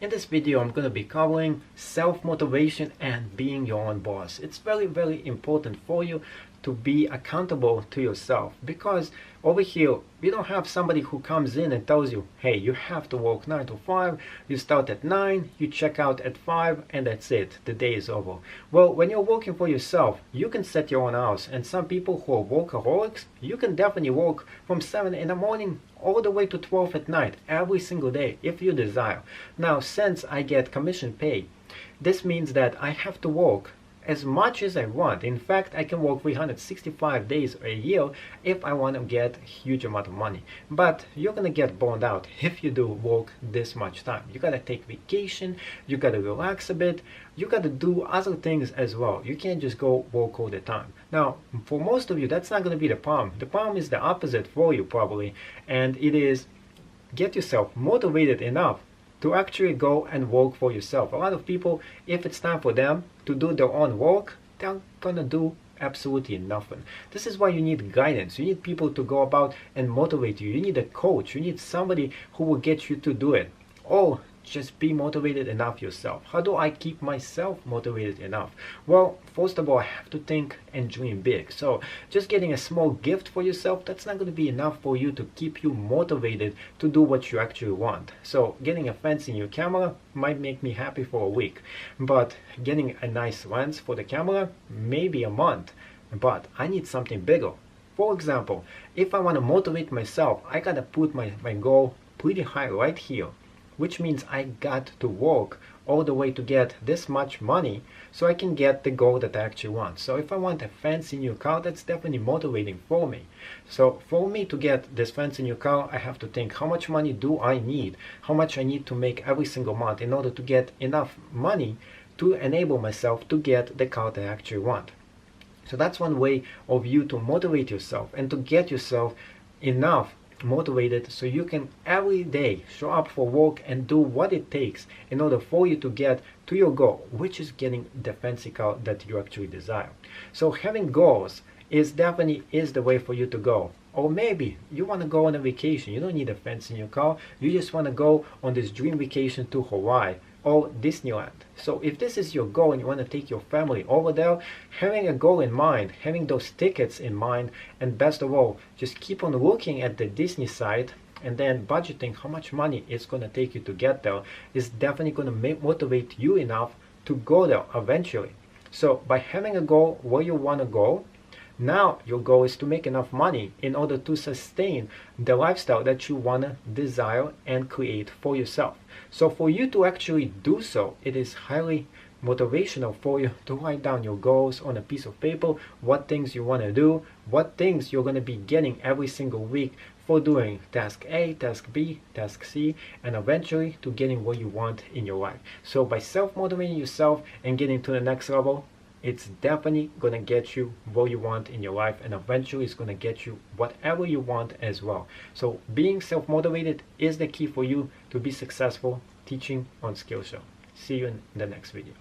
In this video, I'm going to be covering self-motivation and being your own boss. It's very, very important for you to be accountable to yourself, because over here, you don't have somebody who comes in and tells you, hey, you have to work 9 to 5, you start at 9, you check out at 5, and that's it, the day is over. Well, when you're working for yourself, you can set your own hours, and some people who are workaholics, you can definitely work from 7 in the morning all the way to 12 at night, every single day, if you desire. Now, since I get commission pay, this means that I have to work as much as I want. In fact, I can work 365 days a year if I want to get a huge amount of money. But you're gonna get burned out if you do work this much time. You gotta take vacation, you gotta relax a bit, you gotta do other things as well. You can't just go work all the time. Now, for most of you, that's not gonna be the problem. The problem is the opposite for you probably, and it is get yourself motivated enough to actually go and work for yourself. A lot of people, if it's time for them to do their own work, they're gonna do absolutely nothing. This is why you need guidance. You need people to go about and motivate you. You need a coach. You need somebody who will get you to do it. Or just be motivated enough yourself. How do I keep myself motivated enough? Well, first of all, I have to think and dream big. So just getting a small gift for yourself, that's not going to be enough for you to keep you motivated to do what you actually want. So getting a fancy new camera might make me happy for a week, but getting a nice lens for the camera, maybe a month. But I need something bigger. For example, if I want to motivate myself, I gotta put my goal pretty high right here, which means I got to work all the way to get this much money so I can get the goal that I actually want. So if I want a fancy new car, that's definitely motivating for me. So for me to get this fancy new car, I have to think, how much money do I need? How much I need to make every single month in order to get enough money to enable myself to get the car that I actually want. So that's one way of you to motivate yourself and to get yourself enough motivated so you can every day show up for work and do what it takes in order for you to get to your goal, which is getting the fancy car that you actually desire. So having goals is definitely the way for you to go. Or maybe you want to go on a vacation. You don't need a fancy new car. You just want to go on this dream vacation to Hawaii or Disneyland. So if this is your goal and you want to take your family over there, having a goal in mind, having those tickets in mind, and best of all, just keep on looking at the Disney site and then budgeting how much money it's going to take you to get there is definitely going to motivate you enough to go there eventually. So by having a goal where you want to go, now your goal is to make enough money in order to sustain the lifestyle that you want to desire and create for yourself. So for you to actually do so, it is highly motivational for you to write down your goals on a piece of paper, what things you want to do, what things you're going to be getting every single week for doing task A, task B, task C, and eventually to getting what you want in your life. So by self-motivating yourself and getting to the next level, it's definitely going to get you what you want in your life, and eventually it's going to get you whatever you want as well. So being self-motivated is the key for you to be successful teaching on Skillshare. See you in the next video.